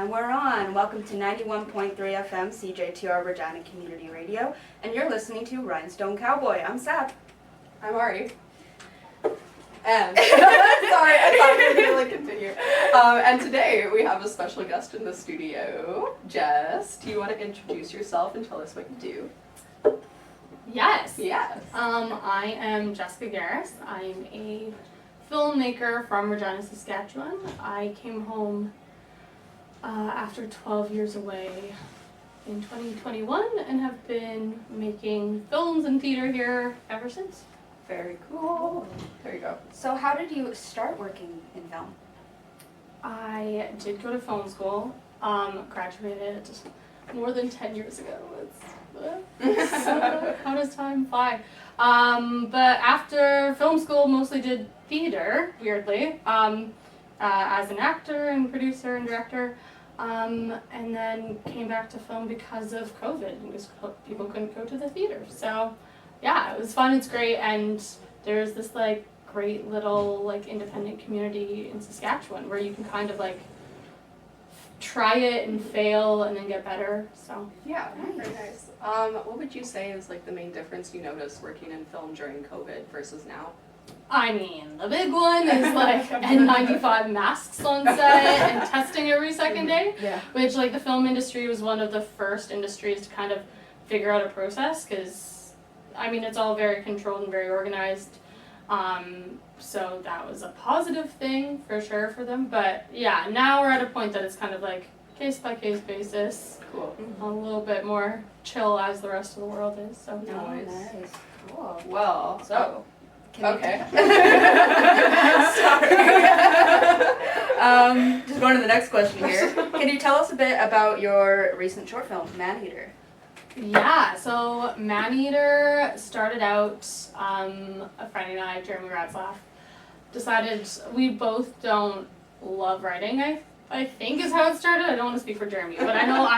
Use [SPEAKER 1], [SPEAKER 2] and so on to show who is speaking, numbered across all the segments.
[SPEAKER 1] And we're on. Welcome to 91.3 FM CJTR Regina Community Radio, and you're listening to Rhinestone Cowboy. I'm Sab.
[SPEAKER 2] I'm Ari. And sorry, I thought we were going to continue. And today we have a special guest in the studio, Jess. Do you want to introduce yourself and tell us what you do?
[SPEAKER 3] Yes.
[SPEAKER 2] Yes.
[SPEAKER 3] I am Jessica Gares. I'm a filmmaker from Regina, Saskatchewan. I came home after 12 years away in 2021 and have been making films and theater here ever since.
[SPEAKER 1] Very cool.
[SPEAKER 2] There you go.
[SPEAKER 1] So how did you start working in film?
[SPEAKER 3] I did go to film school, graduated more than 10 years ago. How does time fly? But after film school, mostly did theater, weirdly, as an actor and producer and director, and then came back to film because of COVID, because people couldn't go to the theater. So yeah, it was fun, it's great, and there's this great little independent community in Saskatchewan where you can kind of try it and fail and then get better. So
[SPEAKER 2] yeah, very nice. What would you say is the main difference you noticed working in film during COVID versus now?
[SPEAKER 3] I mean, the big one is N95 masks on set and testing every second day, which the film industry was one of the first industries to kind of figure out a process, because I mean, it's all very controlled and very organized. So that was a positive thing for sure for them. But yeah, now we're at a point that it's kind of case by case basis.
[SPEAKER 2] Cool.
[SPEAKER 3] A little bit more chill as the rest of the world is. So
[SPEAKER 1] Nice. Cool.
[SPEAKER 2] Well,
[SPEAKER 1] So,
[SPEAKER 2] okay.
[SPEAKER 1] Sorry. Just going to the next question here. Can you tell us a bit about your recent short film, Maneater?
[SPEAKER 3] yeah, so Maneater started out, a friend and I, Jeremy Ratzlaff, decided we both don't love writing, I think is how it started. I don't want to speak for Jeremy, but I know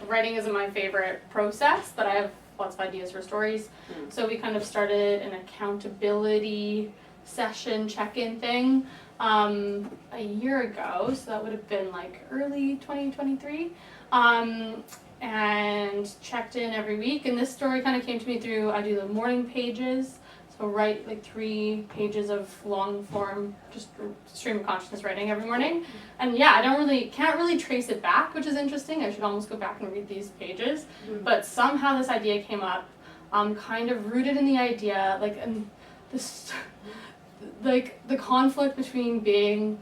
[SPEAKER 3] writing isn't my favorite process, but I have lots of ideas for stories. So we kind of started an accountability session check-in thing a year ago, so that would have been early 2023. And checked in every week, and this story kind of came to me through, I do the morning pages, so write 3 pages of long form, just stream of consciousness writing every morning. And yeah, can't really trace it back, which is interesting. I should almost go back and read these pages. But somehow this idea came up, kind of rooted in the idea, and this, the conflict between being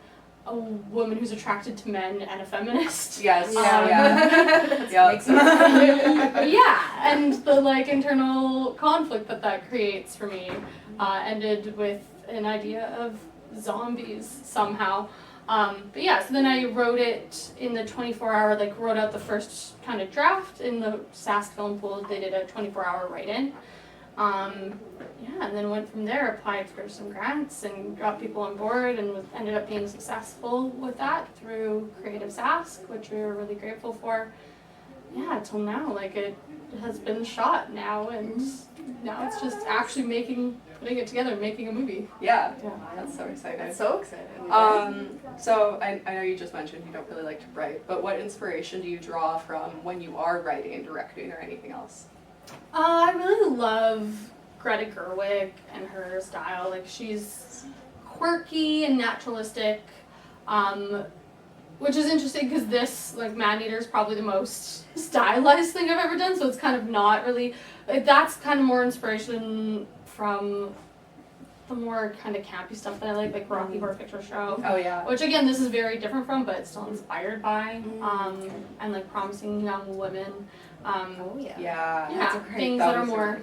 [SPEAKER 3] a woman who's attracted to men and a feminist.
[SPEAKER 2] Yes.
[SPEAKER 3] Yeah, and the internal conflict that creates for me ended with an idea of zombies somehow. But yeah, so then I wrote it in the 24-hour, wrote out the first kind of draft in the Sask Film Pool. They did a 24-hour write-in. And then went from there, applied for some grants and got people on board, and ended up being successful with that through Creative Sask, which we were really grateful for. Yeah, till now, it has been shot now, and now it's just actually putting it together, making a movie.
[SPEAKER 2] Yeah, that's so exciting.
[SPEAKER 1] That's so exciting.
[SPEAKER 2] So I know you just mentioned you don't really like to write, but what inspiration do you draw from when you are writing and directing or anything else?
[SPEAKER 3] I really love Greta Gerwig and her style. She's quirky and naturalistic, which is interesting because this, Maneater is probably the most stylized thing I've ever done, so it's kind of not really, that's kind of more inspiration from the more kind of campy stuff that I like Rocky Horror Picture Show.
[SPEAKER 2] Oh yeah.
[SPEAKER 3] Which again, this is very different from, but it's still inspired by, and Promising Young Women.
[SPEAKER 2] Yeah.
[SPEAKER 3] That's a great, things that are more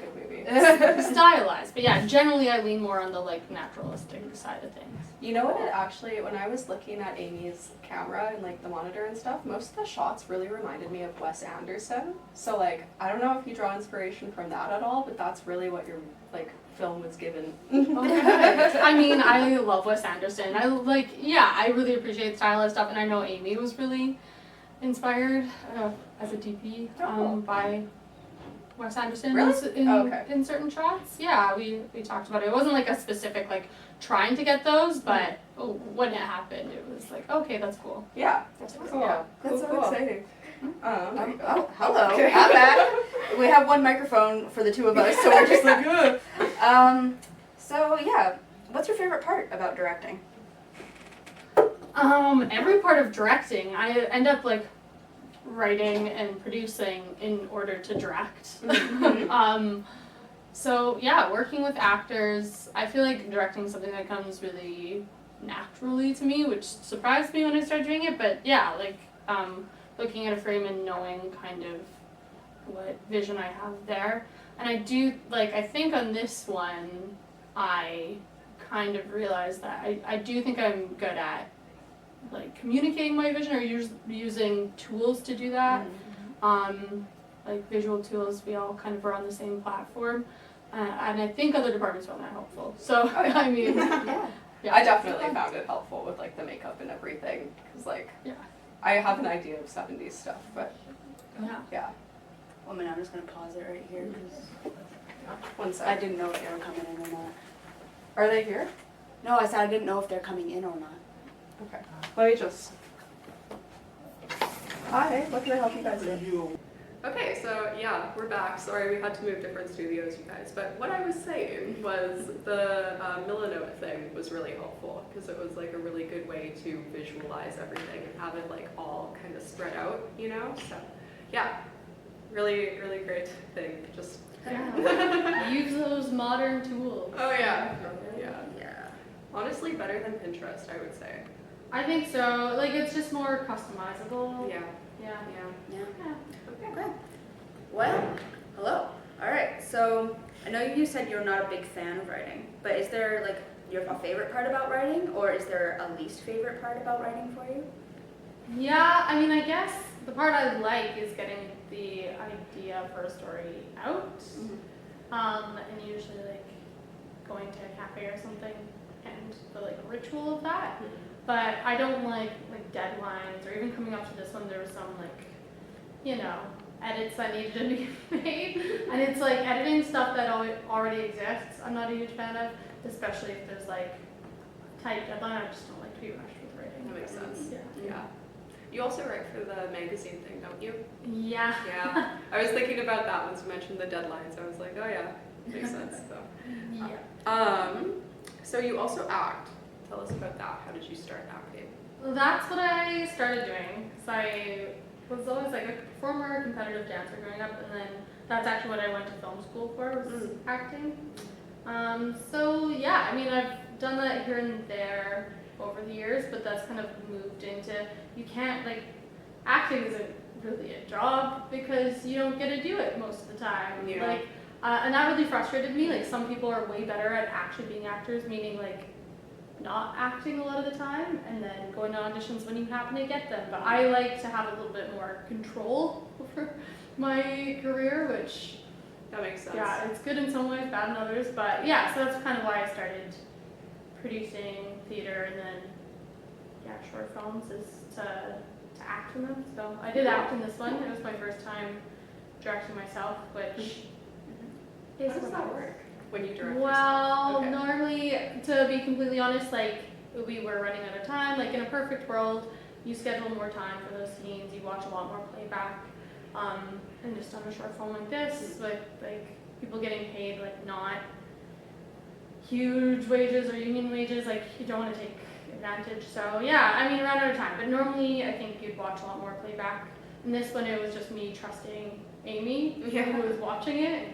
[SPEAKER 3] stylized. But yeah, generally I lean more on the naturalistic side of things.
[SPEAKER 2] You know what, when I was looking at Amy's camera and the monitor and stuff, most of the shots really reminded me of Wes Anderson. So I don't know if you draw inspiration from that at all, but that's really what your film was given.
[SPEAKER 3] I mean, I love Wes Anderson. I really appreciate stylized stuff, and I know Amy was really inspired as a DP by Wes Anderson
[SPEAKER 2] Really?
[SPEAKER 3] in,
[SPEAKER 2] Oh, okay.
[SPEAKER 3] in certain shots. Yeah, we talked about it. It wasn't like a specific like trying to get those, but when it happened, it was like, okay, that's cool.
[SPEAKER 2] Yeah.
[SPEAKER 3] That's
[SPEAKER 2] Cool.
[SPEAKER 3] Yeah.
[SPEAKER 1] That's so
[SPEAKER 2] Cool.
[SPEAKER 1] exciting.
[SPEAKER 2] There you go.
[SPEAKER 1] Oh, hello.
[SPEAKER 2] Okay.
[SPEAKER 1] I'm back. We have one microphone for the two of us, so we're just like, ugh. So yeah, what's your favorite part about directing?
[SPEAKER 3] Every part of directing, I end up like writing and producing in order to direct. So yeah, working with actors, I feel like directing is something that comes really naturally to me, which surprised me when I started doing it. But yeah, like looking at a frame and knowing kind of what vision I have there. And I do, like, I think on this one, I kind of realized that I do think I'm good at like communicating my vision or using tools to do that. Like visual tools, we all kind of are on the same platform. And I think other departments found that helpful. So,
[SPEAKER 2] Oh, yeah.
[SPEAKER 3] I mean,
[SPEAKER 1] Yeah.
[SPEAKER 2] I definitely found it helpful with like the makeup and everything, because like
[SPEAKER 3] Yeah.
[SPEAKER 2] I have an idea of 70s stuff, but
[SPEAKER 3] yeah.
[SPEAKER 2] yeah.
[SPEAKER 1] Well, I mean, I'm just gonna pause it right here because
[SPEAKER 2] One
[SPEAKER 1] I
[SPEAKER 2] sec.
[SPEAKER 1] didn't know if they were coming in or not.
[SPEAKER 2] Are they here?
[SPEAKER 1] No, I said I didn't know if they're coming in or not.
[SPEAKER 2] Okay. Let me just. Hi, what can I help you guys with? Okay, so yeah, we're back. Sorry, we had to move different studios, you guys. But what I was saying was the Milanote thing was really helpful because it was like a really good way to visualize everything and have it like all kind of spread out, you know? So yeah, really, really great thing. Just
[SPEAKER 3] Yeah. Use those modern tools.
[SPEAKER 2] oh yeah, yeah.
[SPEAKER 1] Yeah.
[SPEAKER 2] Honestly, better than Pinterest, I would say.
[SPEAKER 3] I think so. Like, it's just more customizable.
[SPEAKER 2] Yeah,
[SPEAKER 3] Yeah.
[SPEAKER 2] yeah.
[SPEAKER 1] Yeah.
[SPEAKER 3] Yeah.
[SPEAKER 1] Okay. Well, hello. All right. So I know you said you're not a big fan of writing, but is there like a favorite part about writing, or is there a least favorite part about writing for you?
[SPEAKER 3] Yeah, I mean, I guess the part I like is getting the idea for a story out. And usually like going to a cafe or something and the like ritual of that. But I don't like deadlines or even coming up to this one there was some like, you know, edits that needed to be made. And it's like editing stuff that already exists I'm not a huge fan of, especially if there's like tight deadline. I just don't like to be rushed with writing.
[SPEAKER 2] That makes sense.
[SPEAKER 3] Yeah.
[SPEAKER 2] Yeah. You also write for the magazine thing, don't you?
[SPEAKER 3] Yeah.
[SPEAKER 2] Yeah. I was thinking about that once you mentioned the deadlines. I was like, oh yeah, makes sense. So.
[SPEAKER 3] Yeah.
[SPEAKER 2] So you also act. Tell us about that. How did you start acting?
[SPEAKER 3] Well, that's what I started doing because I was always like a performer, competitive dancer growing up, and then that's actually what I went to film school for was acting. So yeah, I mean I've done that here and there over the years, but that's kind of moved into you can't like acting isn't really a job because you don't get to do it most of the time.
[SPEAKER 2] Yeah.
[SPEAKER 3] Like, and that really frustrated me. Like some people are way better at actually being actors, meaning like not acting a lot of the time and then going to auditions when you happen to get them. But I like to have a little bit more control over my career, which
[SPEAKER 2] That makes sense.
[SPEAKER 3] yeah, it's good in some ways, bad in others. But yeah, so that's kind of why I started producing theater and then yeah, short films is to act in them. So I did act in this one. It was my first time directing myself, which
[SPEAKER 2] How does that work when you direct
[SPEAKER 3] well,
[SPEAKER 2] yourself? Okay.
[SPEAKER 3] normally, to be completely honest, like we were running out of time. Like in a perfect world, you schedule more time for those scenes. You watch a lot more playback, and just on a short film like this, with like people getting paid like not huge wages or union wages, like you don't want to take advantage. So yeah, I mean, we ran out of time. But normally, I think you'd watch a lot more playback. In this one, it was just me trusting Amy, who was watching it.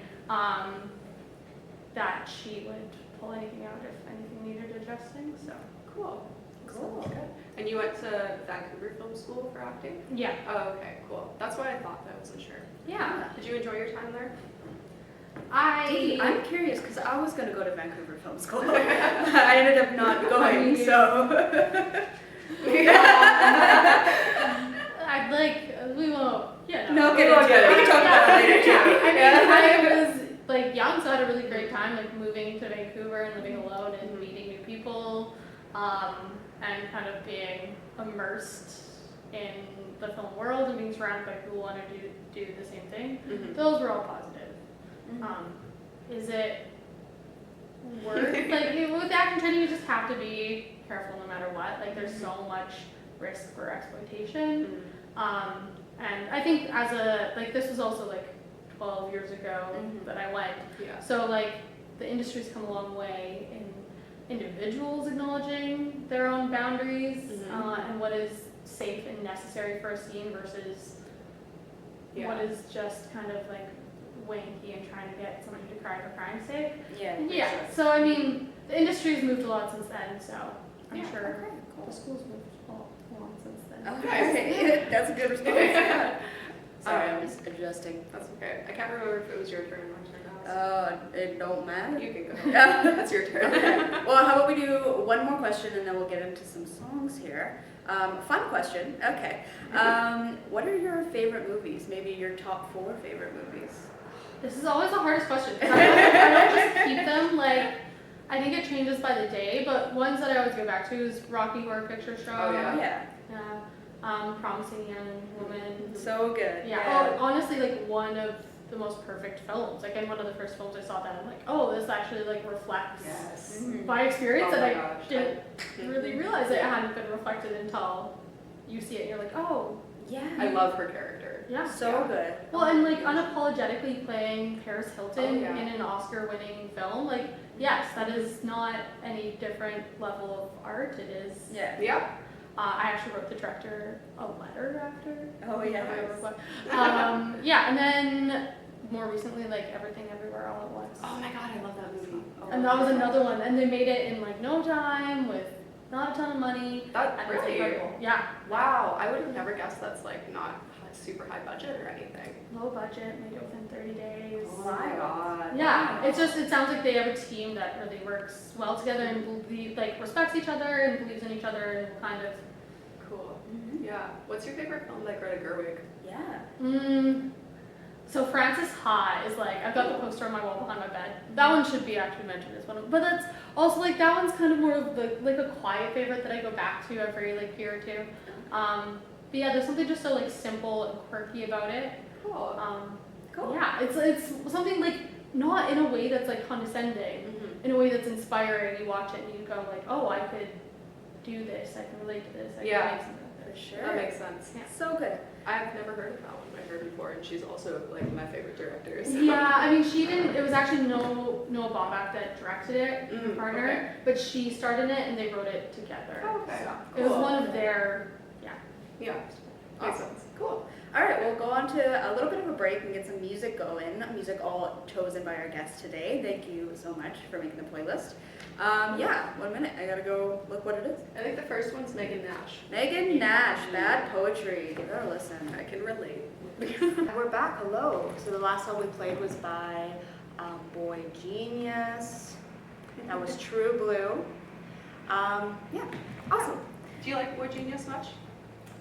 [SPEAKER 3] That she would pull anything out if anything needed adjusting. So
[SPEAKER 2] Cool.
[SPEAKER 1] Cool.
[SPEAKER 2] Sounds good. And you went to Vancouver Film School for acting?
[SPEAKER 3] yeah,
[SPEAKER 2] Oh, okay, cool. That's what I thought, but I wasn't sure.
[SPEAKER 3] yeah.
[SPEAKER 2] Did you enjoy your time there?
[SPEAKER 1] I'm curious because I was gonna go to Vancouver Film School. I ended up not going, so.
[SPEAKER 3] I'd like we won't. Yeah.
[SPEAKER 1] No, get into it. We can talk about it later too.
[SPEAKER 3] I mean, I was like young, so I had a really great time, like moving to Vancouver and living alone and meeting new people, and kind of being immersed in the film world and being surrounded by people who want to do the same thing. Those were all positive. Is it worth, like, with acting training, you just have to be careful no matter what. Like, there's so much risk for exploitation. And I think this was also like 12 years ago that I went.
[SPEAKER 2] Yeah.
[SPEAKER 3] So like the industry's come a long way in individuals acknowledging their own boundaries and what is safe and necessary for a scene versus what is just kind of like wanky and trying to get somebody to cry for crying's sake.
[SPEAKER 1] Yeah.
[SPEAKER 3] Sure. So I mean, the industry's moved a lot since then. So I'm sure
[SPEAKER 1] Okay,
[SPEAKER 3] the
[SPEAKER 1] cool.
[SPEAKER 3] school's moved a lot since then.
[SPEAKER 1] Okay, that's a good response. Yeah. Sorry, I'm just adjusting.
[SPEAKER 2] That's okay. I can't remember if it was your turn or my turn to ask.
[SPEAKER 1] It don't matter.
[SPEAKER 2] You can go. That's your turn.
[SPEAKER 1] Okay. Well, how about we do one more question and then we'll get into some songs here. Fun question. Okay. What are your favorite movies? Maybe your top 4 favorite movies.
[SPEAKER 3] This is always the hardest question. I don't just keep them, like, I think it changes by the day, but ones that I always go back to is Rocky Horror Picture Show.
[SPEAKER 2] Oh, yeah.
[SPEAKER 3] Promising Young Woman.
[SPEAKER 1] So good.
[SPEAKER 3] Yeah. Oh, honestly, like, one of the most perfect films. Like, in one of the first films I saw that, I'm like, oh, this actually, like, reflects
[SPEAKER 2] Yes.
[SPEAKER 3] my experience,
[SPEAKER 2] Oh
[SPEAKER 3] and
[SPEAKER 2] my
[SPEAKER 3] I
[SPEAKER 2] gosh.
[SPEAKER 3] didn't really realize it hadn't been reflected until you see it, and you're like, oh,
[SPEAKER 1] Yeah.
[SPEAKER 2] I love her character.
[SPEAKER 3] yeah.
[SPEAKER 1] So good.
[SPEAKER 3] Well, and like unapologetically playing Paris Hilton
[SPEAKER 2] Oh, yeah.
[SPEAKER 3] in an Oscar-winning film, like, yes, that is not any different level of art. It is.
[SPEAKER 1] Yeah.
[SPEAKER 2] Yeah.
[SPEAKER 3] I actually wrote the director a letter after.
[SPEAKER 1] Oh, yeah.
[SPEAKER 3] I don't remember what. Yeah, and then more recently, like Everything Everywhere All at Once.
[SPEAKER 2] Oh my god, I love that movie. Oh,
[SPEAKER 3] And that was another one, and they made it in like no time with not a ton of money.
[SPEAKER 2] That
[SPEAKER 3] And it's
[SPEAKER 2] really?
[SPEAKER 3] incredible. Yeah.
[SPEAKER 2] Wow, I would have never guessed that's like not super high budget or anything.
[SPEAKER 3] Low budget, made it within 30 days.
[SPEAKER 2] Oh my god.
[SPEAKER 3] Yeah, it sounds like they have a team that really works well together and respects each other and believes in each other and kind of.
[SPEAKER 2] Cool. Yeah. What's your favorite film by Greta Gerwig?
[SPEAKER 1] Yeah.
[SPEAKER 3] So Frances Ha is like, I've got the poster on my wall behind my bed. That one should be actually mentioned as one of, but that's also like, that one's kind of more of like a quiet favorite that I go back to every like year or two. But yeah, there's something just so like simple and quirky about it.
[SPEAKER 2] Cool.
[SPEAKER 1] Cool.
[SPEAKER 3] Yeah, it's something like not in a way that's like condescending, in a way that's inspiring. You watch it and you go like, oh, I could do this. I can relate to this. I can make something of
[SPEAKER 1] For
[SPEAKER 3] this.
[SPEAKER 1] sure.
[SPEAKER 2] That makes sense.
[SPEAKER 3] Yeah.
[SPEAKER 1] So good.
[SPEAKER 2] I've never heard of that one by her before, and she's also like my favorite director. So.
[SPEAKER 3] Yeah, I mean, she didn't. It was actually Noah Baumbach that directed it, her partner,
[SPEAKER 2] okay.
[SPEAKER 3] but she starred in it and they wrote it together.
[SPEAKER 2] Oh, okay.
[SPEAKER 3] So
[SPEAKER 2] Cool.
[SPEAKER 3] it was one of their.
[SPEAKER 2] Yeah. Makes sense. Cool.
[SPEAKER 1] All right, we'll go on to a little bit of a break and get some music going. Music all chosen by our guests today. Thank you so much for making the playlist. Yeah, 1 minute. I gotta go look what it is.
[SPEAKER 2] I think the first one's Megan Nash.
[SPEAKER 1] Megan Nash, Bad Poetry. Give her a listen.
[SPEAKER 2] I can relate.
[SPEAKER 1] We're back. Hello. So the last song we played was by Boy Genius. That was True Blue. Yeah, awesome.
[SPEAKER 2] Do you like Boy Genius much?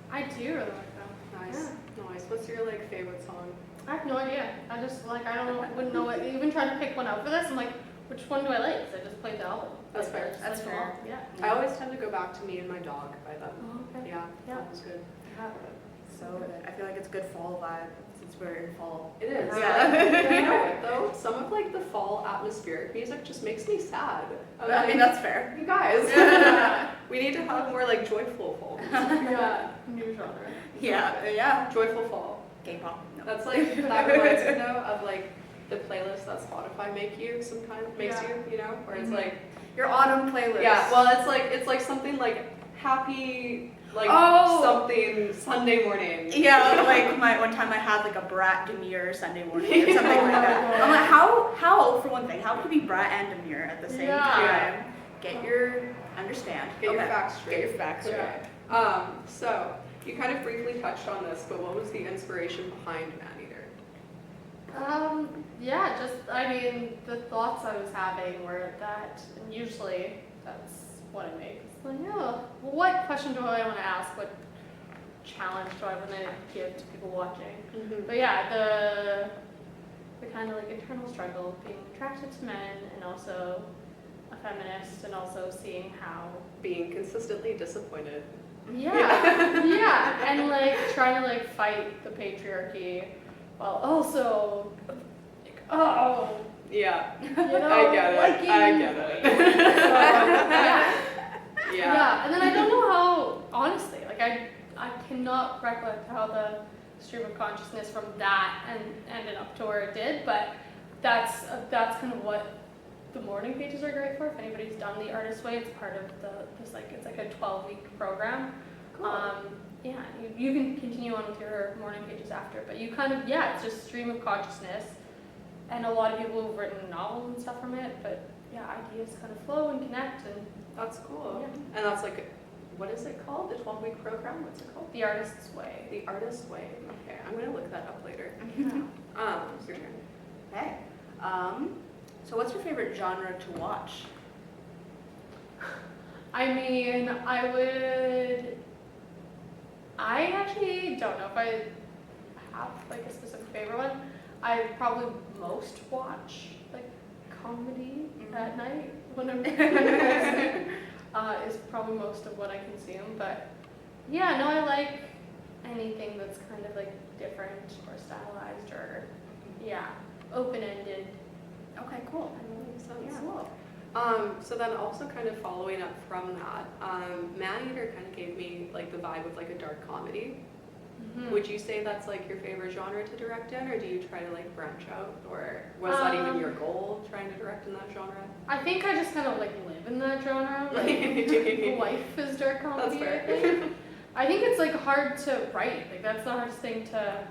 [SPEAKER 3] I do really like them.
[SPEAKER 2] Nice. Nice. What's your like favorite song?
[SPEAKER 3] I have no idea. I just like I don't know, wouldn't know what. Even trying to pick one out for this, I'm like, which one do I like? Because I just played the album.
[SPEAKER 2] That's
[SPEAKER 3] Like,
[SPEAKER 2] fair.
[SPEAKER 3] I just
[SPEAKER 1] That's
[SPEAKER 3] like
[SPEAKER 1] fair.
[SPEAKER 3] all- Yeah.
[SPEAKER 2] I always tend to go back to Me and My Dog by them.
[SPEAKER 3] Oh, okay.
[SPEAKER 2] Yeah,
[SPEAKER 3] Yeah.
[SPEAKER 2] that was good.
[SPEAKER 1] So good. I feel like it's a good fall vibe since we're in fall.
[SPEAKER 2] It is.
[SPEAKER 1] Yeah.
[SPEAKER 2] You know what though? Some of like the fall atmospheric music just makes me sad.
[SPEAKER 1] I mean, that's fair.
[SPEAKER 2] You guys, we need to have more like joyful fall.
[SPEAKER 3] Yeah. New genre.
[SPEAKER 1] Yeah.
[SPEAKER 2] Joyful fall.
[SPEAKER 1] K-pop. No.
[SPEAKER 2] That's like that reminds me though of like the playlist that Spotify makes you, you know, where it's like
[SPEAKER 1] Your autumn playlist.
[SPEAKER 2] yeah, well it's like something like happy like something Sunday morning.
[SPEAKER 1] Yeah, like one time I had like a Brat Demure Sunday morning or something like that. I'm like, how for one thing, how could you be Brat and Demure at the same time? Get your facts straight. Get your facts straight.
[SPEAKER 2] Yeah. So you kind of briefly touched on this, but what was the inspiration behind Maneater?
[SPEAKER 3] Yeah, just, I mean, the thoughts I was having were that, and usually that's what I make. It's like, oh, what question do I want to ask? What challenge do I want to give to people watching? But yeah, the kind of like internal struggle of being attracted to men and also a feminist and also seeing how
[SPEAKER 2] Being consistently disappointed.
[SPEAKER 3] yeah, and like trying to like fight the patriarchy while also oh,
[SPEAKER 2] Yeah.
[SPEAKER 3] you know,
[SPEAKER 2] I get it.
[SPEAKER 3] liking.
[SPEAKER 2] I get it.
[SPEAKER 3] Yeah.
[SPEAKER 2] Yeah.
[SPEAKER 3] And then I don't know how, honestly, like I cannot recollect how the stream of consciousness from that and ended up to where it did, but that's kind of what the morning pages are great for. If anybody's done the Artist Way, it's part of it's like a 12-week program.
[SPEAKER 1] Cool.
[SPEAKER 3] Yeah, you can continue on with your morning pages after, but you kind of, it's just stream of consciousness, and a lot of people have written novels and stuff from it, but yeah, ideas kind of flow and connect, and
[SPEAKER 2] That's cool.
[SPEAKER 3] Yeah.
[SPEAKER 2] And that's like, what is it called? The 12-week program? What's it called?
[SPEAKER 3] the Artist's Way.
[SPEAKER 2] The Artist Way. Okay, I'm gonna look that up later.
[SPEAKER 3] Yeah.
[SPEAKER 2] It's your turn.
[SPEAKER 1] Okay. So what's your favorite genre to watch?
[SPEAKER 3] I mean, I actually don't know if I have like a specific favorite one. I probably most watch like comedy at night when I'm is probably most of what I consume. But yeah, no, I like anything that's kind of like different or stylized or open-ended.
[SPEAKER 1] Okay, cool.
[SPEAKER 2] Makes sense.
[SPEAKER 3] Yeah.
[SPEAKER 1] Cool.
[SPEAKER 2] So then also kind of following up from that, Maneater kind of gave me like the vibe of like a dark comedy.
[SPEAKER 3] Mhm.
[SPEAKER 2] Would you say that's like your favorite genre to direct in, or do you try to like branch out, or was that even your goal, trying to direct in that genre?
[SPEAKER 3] I think I just kind of like live in that genre. Like life is dark comedy.
[SPEAKER 2] That's
[SPEAKER 3] I think. I think it's like hard to write. Like that's the hardest thing to,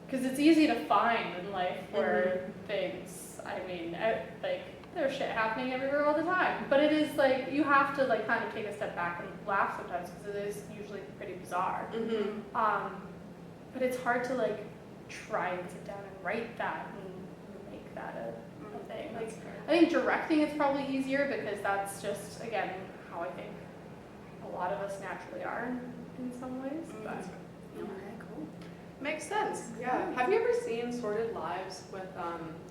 [SPEAKER 3] because it's easy to find in life where things. I mean, like there's shit happening everywhere all the time. But it is like you have to like kind of take a step back and laugh sometimes because it is usually pretty bizarre.
[SPEAKER 2] Mm-hmm.
[SPEAKER 3] But it's hard to like try and sit down and write that and make that a thing. Like I think directing is probably easier because that's just again how I think a lot of us naturally are in some ways. But
[SPEAKER 1] Okay, cool.
[SPEAKER 2] Makes sense. Yeah. Have you ever seen Sordid Lives with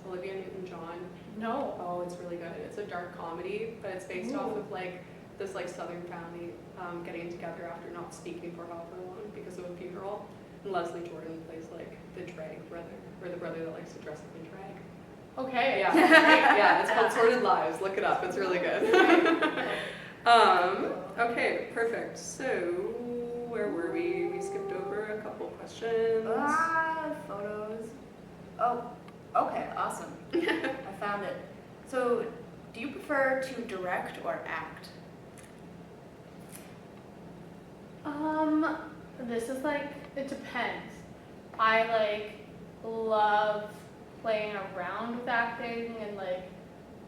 [SPEAKER 2] Olivia Newton-John?
[SPEAKER 3] no.
[SPEAKER 2] Oh, it's really good. It's a dark comedy, but it's based off of like this like Southern family getting together after not speaking for however long because of a funeral. And Leslie Jordan plays like the drag brother, or the brother that likes to dress up in drag.
[SPEAKER 3] Okay.
[SPEAKER 2] Yeah, yeah. It's called Sordid Lives. Look it up. It's really good. Okay, perfect. So where were we? We skipped over a couple questions.
[SPEAKER 1] Photos. Oh, okay, awesome. I found it. So, do you prefer to direct or act?
[SPEAKER 3] This is like, it depends. I like love playing around with acting and like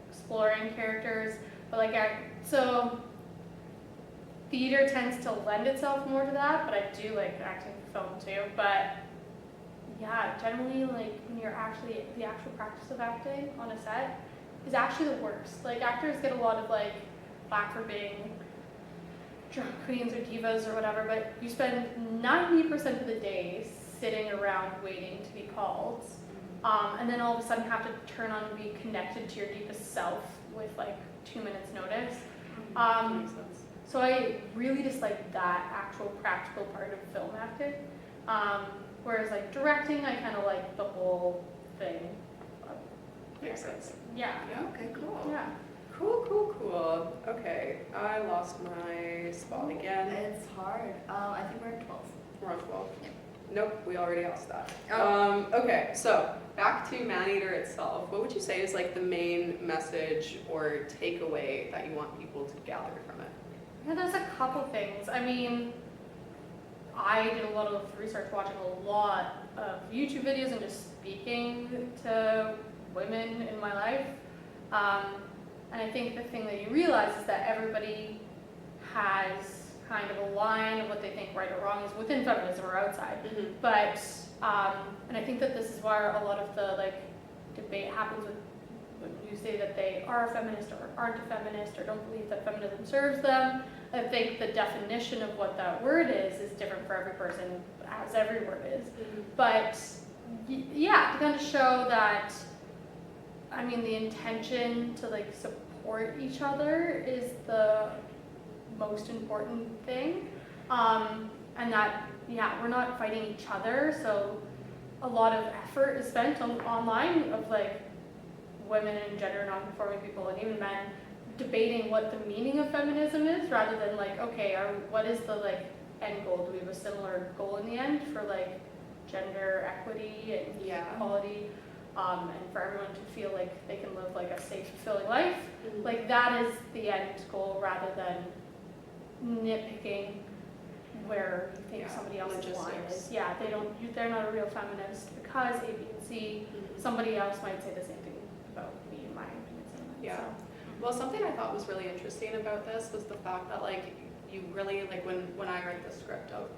[SPEAKER 3] exploring characters, but like so theater tends to lend itself more to that, but I do like acting for film too. But yeah, generally like when you're actually, the actual practice of acting on a set is actually the worst. Like actors get a lot of like flack for being drama queens or divas or whatever, but you spend 90% of the day sitting around waiting to be called, and then all of a sudden have to turn on and be connected to your deepest self with like 2 minutes notice.
[SPEAKER 2] Makes sense.
[SPEAKER 3] So I really dislike that actual practical part of film acting, whereas like directing, I kind of like the whole thing.
[SPEAKER 2] Makes sense.
[SPEAKER 3] Yeah.
[SPEAKER 2] Yeah.
[SPEAKER 1] Okay, cool.
[SPEAKER 3] Yeah.
[SPEAKER 2] Cool. Okay, I lost my spot again.
[SPEAKER 1] It's hard. I think we're at 12.
[SPEAKER 2] We're on 12. Nope, we already asked that.
[SPEAKER 1] Oh.
[SPEAKER 2] Okay, so back to Maneater itself. What would you say is like the main message or takeaway that you want people to gather from it?
[SPEAKER 3] Yeah, there's a couple things. I mean, I did a lot of research watching a lot of YouTube videos and just speaking to women in my life. And I think the thing that you realize is that everybody has kind of a line of what they think right or wrong is within feminism or outside.
[SPEAKER 2] Mm-hmm.
[SPEAKER 3] But, and I think that this is where a lot of the like debate happens with when you say that they are a feminist or aren't a feminist or don't believe that feminism serves them. I think the definition of what that word is different for every person, as every word is.
[SPEAKER 2] Mm-hmm.
[SPEAKER 3] But yeah, to kind of show that, I mean, the intention to like support each other is the most important thing. And that, yeah, we're not fighting each other. So a lot of effort is spent online of like women and gender non-conforming people and even men debating what the meaning of feminism is, rather than like, okay, what is the like end goal? Do we have a similar goal in the end for like gender equity and equality, and for everyone to feel like they can live like a safe, fulfilling life? Like that is the end goal, rather than nitpicking where you think somebody else's line is. Yeah, they're not a real feminist because A, B, and C. Somebody else might say the same thing about me in my opinion.
[SPEAKER 2] Yeah.
[SPEAKER 3] So.
[SPEAKER 2] Well, something I thought was really interesting about this was the fact that like you really like when I read the script of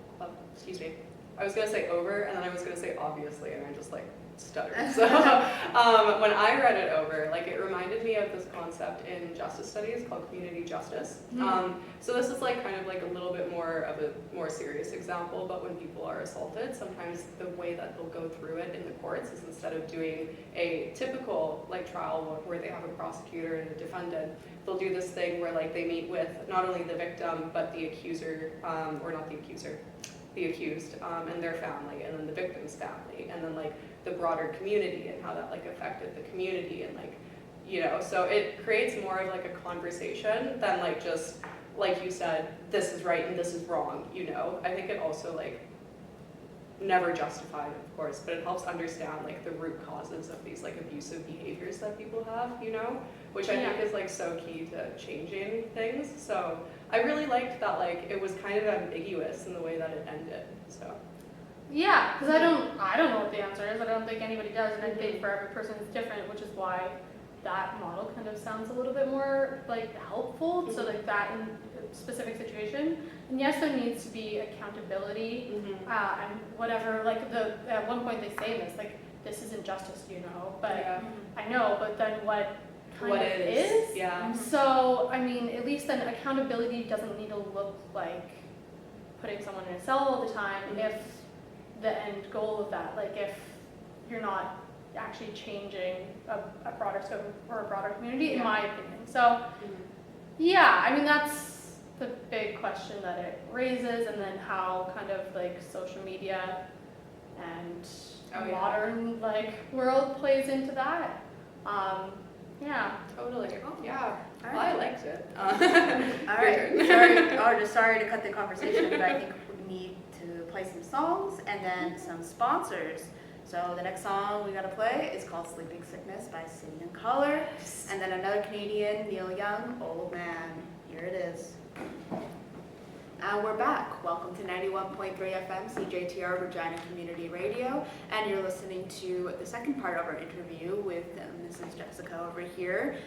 [SPEAKER 2] excuse me, I was gonna say over and then I was gonna say obviously and I just like stuttered. So when I read it over, like it reminded me of this concept in justice studies called community justice. So this is like kind of like a little bit more of a more serious example, but when people are assaulted, sometimes the way that they'll go through it in the courts is instead of doing a typical like trial where they have a prosecutor and a defendant, they'll do this thing where like they meet with not only the victim but the accuser, or not the accuser, the accused, and their family, and then the victim's family, and then like the broader community and how that like affected the community, and like, you know, so it creates more of like a conversation than like just like you said, this is right and this is wrong, you know. I think it also like never justified, of course, but it helps understand like the root causes of these like abusive behaviors that people have, you know, which I think is like so key to changing things. So I really liked that like it was kind of ambiguous in the way that it ended. So
[SPEAKER 3] yeah, because I don't know what the answer is. I don't think anybody does, and I think for every person it's different, which is why that model kind of sounds a little bit more like helpful. So like that in a specific situation, and yes, there needs to be accountability, and whatever. Like at one point they say this, like this isn't justice, you know. But I know, but then what is?
[SPEAKER 2] Yeah.
[SPEAKER 3] So I mean, at least then accountability doesn't need to look like putting someone in a cell all the time. If the end goal of that, like if you're not actually changing a broader scope or a broader community, in my opinion. So yeah, I mean that's the big question that it raises, and then how kind of like social media and modern like world plays into that. Yeah.
[SPEAKER 2] Totally. Yeah.
[SPEAKER 1] All
[SPEAKER 2] Well, I liked it.
[SPEAKER 1] All right. Sorry to cut the conversation, but I think we need to play some songs and then some sponsors. So the next song we gotta play is called Sleeping Sickness by City and Color. And then another Canadian, Neil Young, Old Man. Here it is. And we're back. Welcome to 91.3 FM, CJTR Regina Community Radio. And you're listening to the second part of our interview with Mrs. Jessica over here.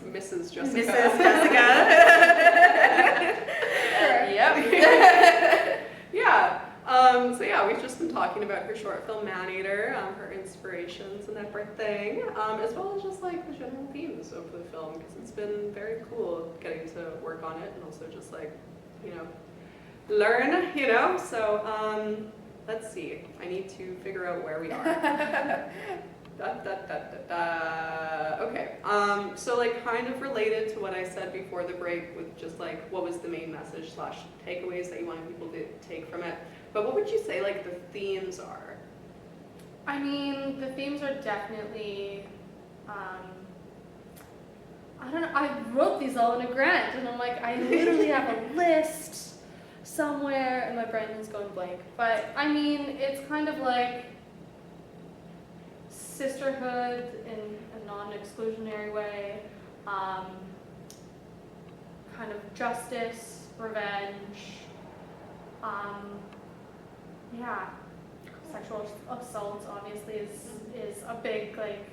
[SPEAKER 2] Mrs. Jessica.
[SPEAKER 1] Mrs. Jessica.
[SPEAKER 2] Yep. Yeah. So yeah, we've just been talking about her short film Maneater, her inspirations and everything, as well as just like the general themes of the film, because it's been very cool getting to work on it and also just like, you know, learn, you know. So let's see. I need to figure out where we are. Okay. So like kind of related to what I said before the break with just like what was the main message / takeaways that you wanted people to take from it. But what would you say like the themes are?
[SPEAKER 3] I mean, the themes are definitely, I don't know, I wrote these all in a grant, and I'm like, I literally have a list somewhere, and my brain is going blank. But I mean, it's kind of like sisterhood in a non-exclusionary way, kind of justice, revenge, yeah, sexual assault obviously is a big like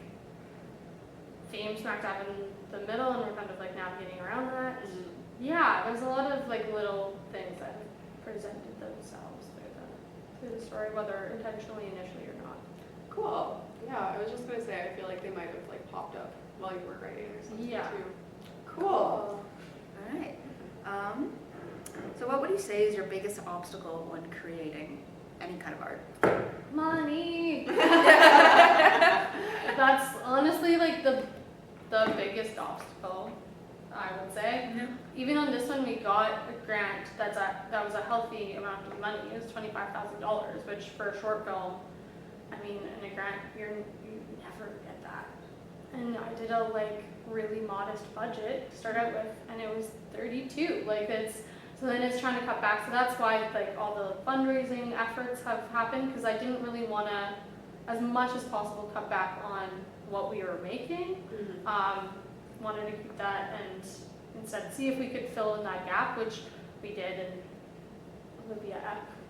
[SPEAKER 3] theme smack dab in the middle, and we're kind of like navigating around that. Yeah, there's a lot of like little things that have presented themselves through the story, whether intentionally initially or not.
[SPEAKER 2] Cool. Yeah, I was just gonna say I feel like they might have like popped up while you were writing or something too. Cool.
[SPEAKER 1] All right. So what would you say is your biggest obstacle when creating any kind of art?
[SPEAKER 3] Money. That's honestly like the biggest obstacle, I would say. Even on this one, we got a grant that was a healthy amount of money. It was $25,000, which for a short film I mean, in a grant, you never get that. And I did a like really modest budget to start out with, and it was 32. Like so then it's trying to cut back. So that's why like all the fundraising efforts have happened, because I didn't really want to, as much as possible, cut back on what we were making. Wanted to keep that and instead see if we could fill in that gap, which we did, and Olivia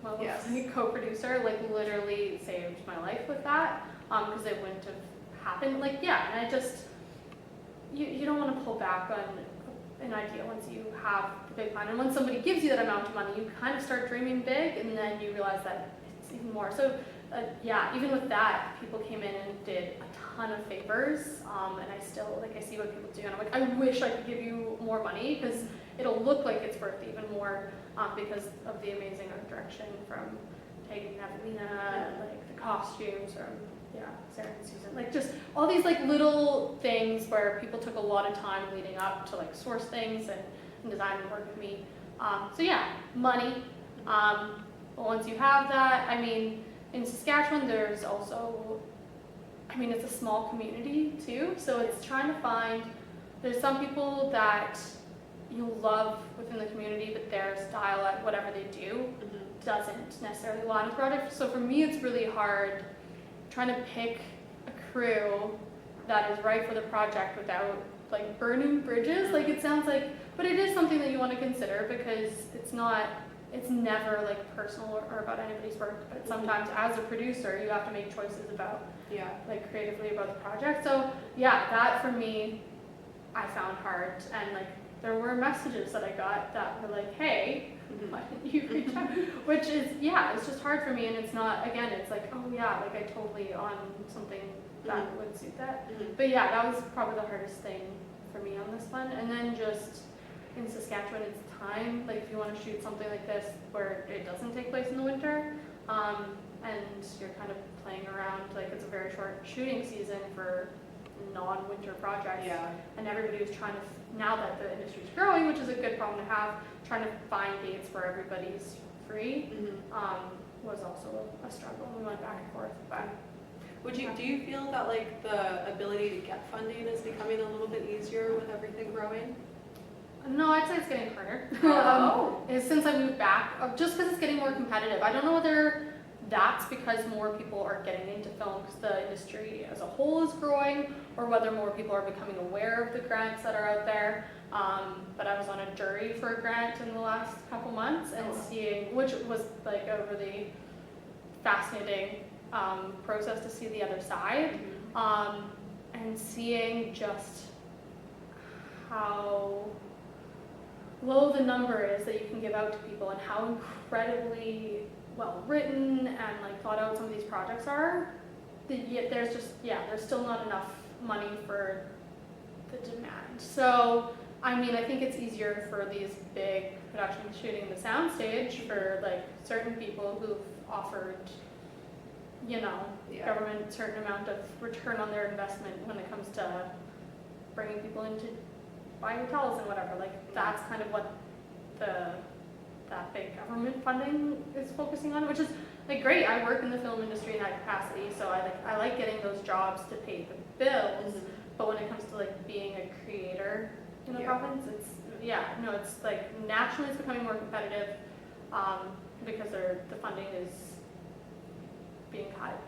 [SPEAKER 3] Epp, my co-producer, like literally saved my life with that, because it wouldn't have happened. Like, yeah, and I just, you don't want to pull back on an idea once you have the big plan. And when somebody gives you that amount of money, you kind of start dreaming big, and then you realize that it's even more. So, yeah, even with that, people came in and did a ton of favors, and I still, like, I see what people do, and I'm like, I wish I could give you more money, because it'll look like it's worth even more, because of the amazing art direction from Tegan and Evelina, like the costumes from, Sarah and Susan, like just all these like little things where people took a lot of time leading up to like source things and design and work with me. So yeah, money. But once you have that, I mean, in Saskatchewan, there's also, I mean, it's a small community too, so it's trying to find, there's some people that you love within the community, but their style at whatever they do doesn't necessarily align with project. So for me, it's really hard trying to pick a crew that is right for the project without like burning bridges. Like it sounds like, but it is something that you want to consider, because it's never like personal or about anybody's work, but sometimes as a producer you have to make choices about like creatively about the project. So yeah, that for me I found hard, and like there were messages that I got that were like, hey, why didn't you reach out? Which is, it's just hard for me, and it's not, again, it's like, oh yeah, like I totally on something that would suit that. But yeah, that was probably the hardest thing for me on this one. And then just in Saskatchewan, it's time, like if you want to shoot something like this where it doesn't take place in the winter, and you're kind of playing around, like it's a very short shooting season for non-winter projects, and everybody was trying to, now that the industry's growing, which is a good problem to have, trying to find dates where everybody's free, was also a struggle. We went back and forth, but
[SPEAKER 2] do you feel that like the ability to get funding is becoming a little bit easier with everything growing?
[SPEAKER 3] No, I'd say it's getting harder. Since I moved back, just because it's getting more competitive. I don't know whether that's because more people are getting into film because the industry as a whole is growing, or whether more people are becoming aware of the grants that are out there. But I was on a jury for a grant in the last couple months, and seeing, which was like a really fascinating process to see the other side, and seeing just how low the number is that you can give out to people, and how incredibly well written and like thought out some of these projects are. Yet there's just, there's still not enough money for the demand. So I mean, I think it's easier for these big productions shooting in the soundstage for like certain people who've offered, government a certain amount of return on their investment when it comes to bringing people in to buy hotels and whatever. Like that's kind of what that big government funding is focusing on, which is like great. I work in the film industry in that capacity, so I like getting those jobs to pay the bills. But when it comes to like being a creator in the province, it's it's like naturally it's becoming more competitive, because the funding is being cut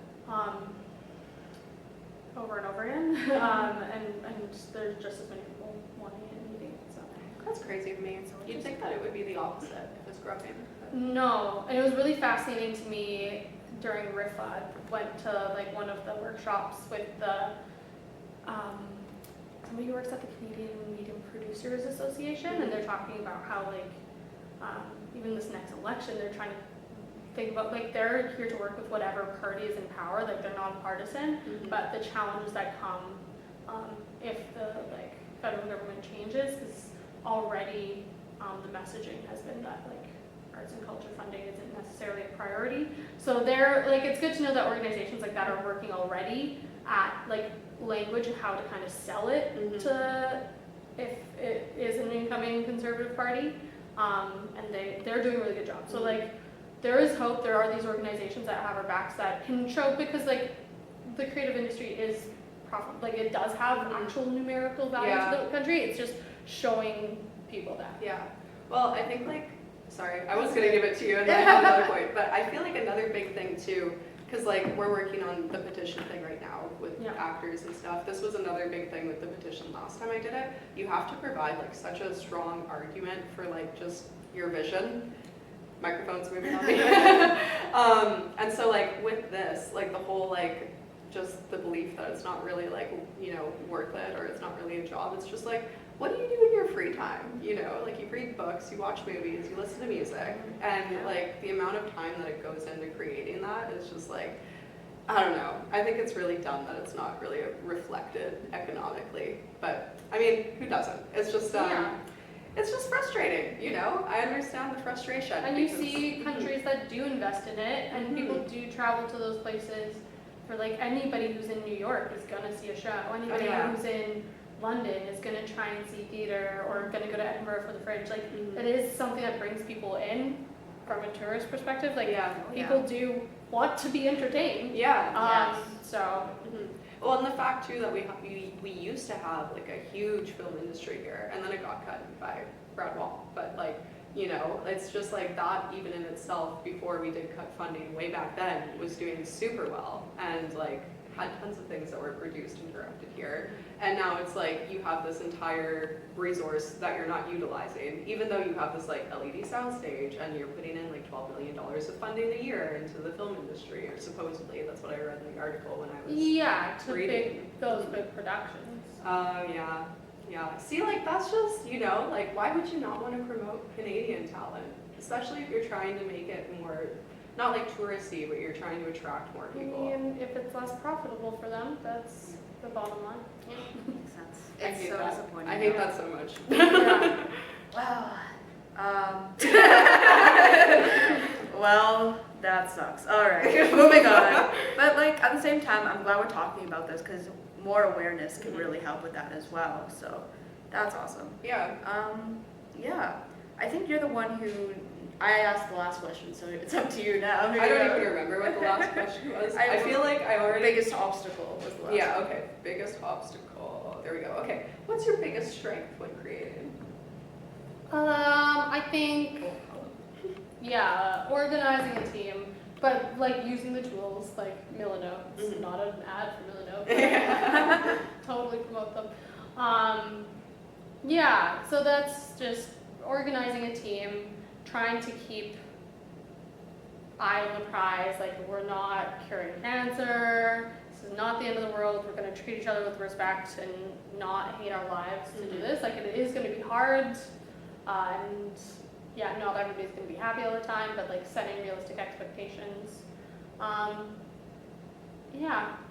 [SPEAKER 3] over and over again, and there's just as many people wanting it and needing it. So
[SPEAKER 2] that's crazy to me. You'd think that it would be the opposite if it's growing.
[SPEAKER 3] No, and it was really fascinating to me during RIFA. Went to like one of the workshops with the somebody who works at the Canadian Media Producers Association, and they're talking about how like even this next election they're trying to think about, like they're here to work with whatever party is in power, like they're nonpartisan, but the challenges that come if the like federal government changes, because already the messaging has been that like arts and culture funding isn't necessarily a priority. So they're like, it's good to know that organizations like that are working already at like language and how to kind of sell it to if it is an incoming conservative party, and they're doing a really good job. So like there is hope. There are these organizations that have our backs that can show, because like the creative industry is profit, like it does have actual numerical value to the country. It's just showing people that.
[SPEAKER 2] Yeah. Well, I think like, sorry, I was gonna give it to you and then I have another point, but I feel like another big thing too, because like we're working on the petition thing right now with actors and stuff. This was another big thing with the petition last time I did it. You have to provide like such a strong argument for like just your vision. Microphone's moving on me. And so like with this, like the whole like just the belief that it's not really like, you know, worth it, or it's not really a job. It's just like, what do you do in your free time? You know, like you read books, you watch movies, you listen to music, and like the amount of time that it goes into creating that is just like, I don't know. I think it's really dumb that it's not really reflected economically. But I mean, who doesn't? It's just it's just frustrating, you know? I understand the frustration.
[SPEAKER 3] And you see countries that do invest in it, and people do travel to those places. For like anybody who's in New York is gonna see a show. Anybody who's in London is gonna try and see theater, or gonna go to Edinburgh for the Fringe. Like it is something that brings people in from a tourist perspective. Like people do want to be entertained. So.
[SPEAKER 2] Well, and the fact too that we used to have like a huge film industry here, and then it got cut by Brad Wall. But like, you know, it's just like that even in itself, before we did cut funding way back then, was doing super well, and like had tons of things that were produced and directed here. And now it's like you have this entire resource that you're not utilizing, even though you have this like LED soundstage and you're putting in like $12 million of funding a year into the film industry, or supposedly. That's what I read in the article when I was
[SPEAKER 3] to
[SPEAKER 2] reading.
[SPEAKER 3] those big productions.
[SPEAKER 2] Yeah. See, like that's just, you know, like why would you not want to promote Canadian talent, especially if you're trying to make it more, not like touristy, but you're trying to attract more people.
[SPEAKER 3] I mean, if it's less profitable for them, that's the bottom line.
[SPEAKER 1] Makes sense. It's so disappointing.
[SPEAKER 2] I hate that so much.
[SPEAKER 1] Well, that sucks. All right, moving on. But like at the same time, I'm glad we're talking about this, because more awareness can really help with that as well. So that's awesome.
[SPEAKER 2] Yeah.
[SPEAKER 1] I think you're the one who, I asked the last question, so it's up to you now.
[SPEAKER 2] I don't even remember what the last question was. I feel like I already...
[SPEAKER 1] Biggest obstacle was the last one.
[SPEAKER 2] Okay. Biggest obstacle. There we go. Okay. What's your biggest strength when creating?
[SPEAKER 3] I think, organizing a team, but like using the tools like Milanote. Not an ad for Milanote. Totally promote them. So that's just organizing a team, trying to keep eye on the prize. Like, we're not curing cancer. This is not the end of the world. We're going to treat each other with respect and not hate our lives to do this. Like, it is going to be hard, and not everybody's going to be happy all the time, but like setting realistic expectations. I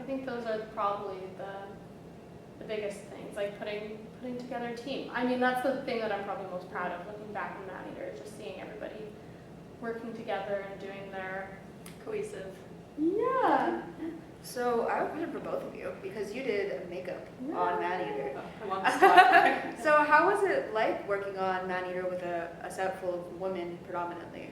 [SPEAKER 3] think those are probably the biggest things, like putting together a team. I mean, that's the thing that I'm probably most proud of looking back on Maneater, is just seeing everybody working together and doing their
[SPEAKER 2] cohesive.
[SPEAKER 1] Yeah. So I have a question for both of you, because you did makeup on Maneater.
[SPEAKER 2] I'm on the spot.
[SPEAKER 1] So how was it like working on Maneater with a set full of women predominantly?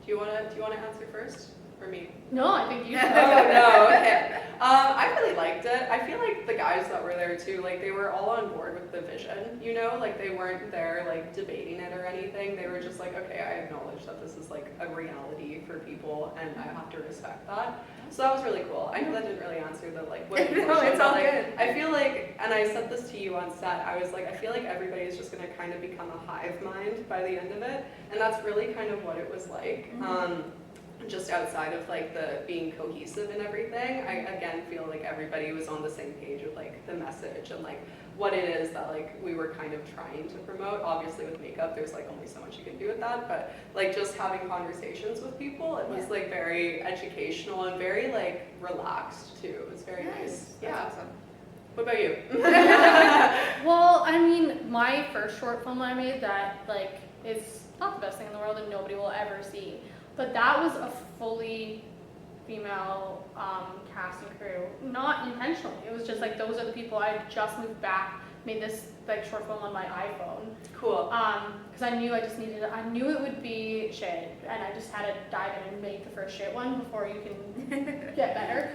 [SPEAKER 2] Do you want to answer first, or me?
[SPEAKER 3] No, I think you should.
[SPEAKER 2] Okay. I really liked it. I feel like the guys that were there too, like they were all on board with the vision, you know, like they weren't there like debating it or anything. They were just like, okay, I acknowledge that this is like a reality for people, and I have to respect that. So that was really cool. I know that didn't really answer the like what
[SPEAKER 1] No, it's all
[SPEAKER 2] like,
[SPEAKER 1] good.
[SPEAKER 2] I feel like, and I said this to you on set, I was like, I feel like everybody is just gonna kind of become a hive mind by the end of it, and that's really kind of what it was like. Just outside of like the being cohesive and everything, I again feel like everybody was on the same page with like the message and like what it is that like we were kind of trying to promote. Obviously with makeup, there's like only so much you can do with that, but like just having conversations with people, it was like very educational and very like relaxed too. It was very nice.
[SPEAKER 1] That's awesome.
[SPEAKER 2] What about you?
[SPEAKER 3] Well, I mean, my first short film I made that like is not the best thing in the world and nobody will ever see. But that was a fully female cast and crew, not intentionally. It was just like those are the people. I just moved back made this like short film on my iPhone.
[SPEAKER 2] Cool.
[SPEAKER 3] Because I knew I knew it would be shit, and I just had to dive in and make the first shit one before you can get better.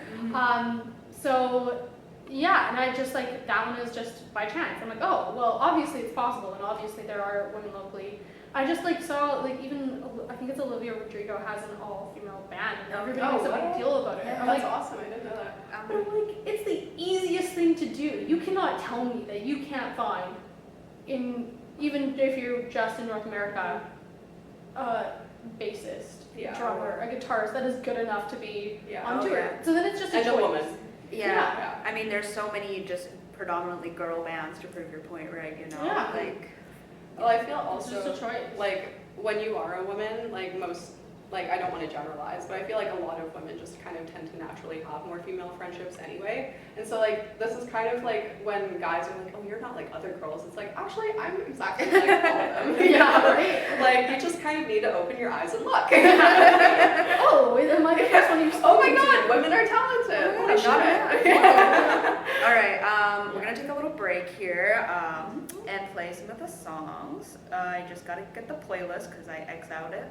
[SPEAKER 3] So yeah, and I just like, that one is just by chance. I'm like, oh, well, obviously it's possible, and obviously there are women locally. I just like saw, like, even, I think it's Olivia Rodrigo has an all-female band, and everybody makes a big deal about it.
[SPEAKER 2] Yeah,
[SPEAKER 3] I'm
[SPEAKER 2] that's
[SPEAKER 3] like,
[SPEAKER 2] awesome, I didn't know that.
[SPEAKER 3] but I'm like, it's the easiest thing to do. You cannot tell me that you can't find, even if you're just in North America, a bassist, drummer, a guitarist that is good enough to be on tour.
[SPEAKER 1] Yeah.
[SPEAKER 3] So then it's just a choice.
[SPEAKER 2] woman.
[SPEAKER 1] Yeah. I mean, there's so many just predominantly girl bands to prove your point, right? You know,
[SPEAKER 3] Yeah.
[SPEAKER 1] like.
[SPEAKER 2] Well, I feel
[SPEAKER 3] It's
[SPEAKER 2] also
[SPEAKER 3] just a choice.
[SPEAKER 2] like when you are a woman, like most, like I don't want to generalize, but I feel like a lot of women just kind of tend to naturally have more female friendships anyway. And so like this is kind of like when guys are like, oh, you're not like other girls. It's like, actually, I'm exactly like all of them. You know?
[SPEAKER 3] Right.
[SPEAKER 2] Like you just kind of need to open your eyes and look.
[SPEAKER 3] Oh, am I the first one you've
[SPEAKER 2] Oh my
[SPEAKER 3] spoken to?
[SPEAKER 2] God, women are talented.
[SPEAKER 1] Oh,
[SPEAKER 2] Holy shit.
[SPEAKER 1] All right, we're gonna take a little break here and play some of the songs. I just gotta get the playlist because I X out it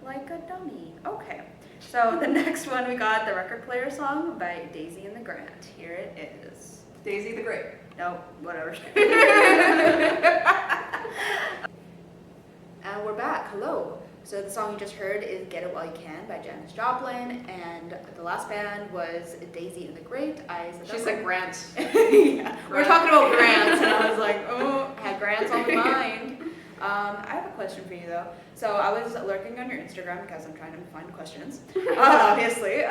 [SPEAKER 1] like a dummy. Okay, so the next one we got the record player song by Daisy and the Grant. Here it is.
[SPEAKER 2] Daisy the Great.
[SPEAKER 1] Nope, whatever. And we're back. Hello. So the song you just heard is Get It While You Can by Janis Joplin, and the last band was Daisy and the Great.
[SPEAKER 2] She said Grant.
[SPEAKER 1] Yeah. We're talking about grants, and I was like, oh, had grants on the mind. I have a question for you though. So I was lurking on your Instagram because I'm trying to find questions, obviously.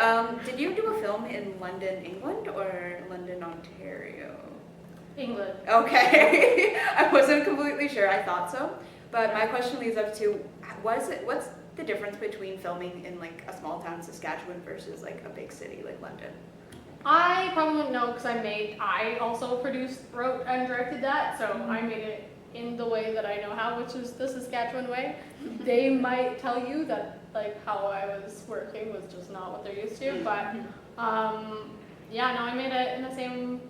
[SPEAKER 1] Did you do a film in London, England, or London, Ontario?
[SPEAKER 3] England.
[SPEAKER 1] Okay, I wasn't completely sure. I thought so, but my question leads up to: what's the difference between filming in like a small town in Saskatchewan versus like a big city like London?
[SPEAKER 3] I probably wouldn't know because I also produced, wrote, and directed that, so I made it in the way that I know how, which is the Saskatchewan way. They might tell you that like how I was working was just not what they're used to, but yeah, no, I made it in the same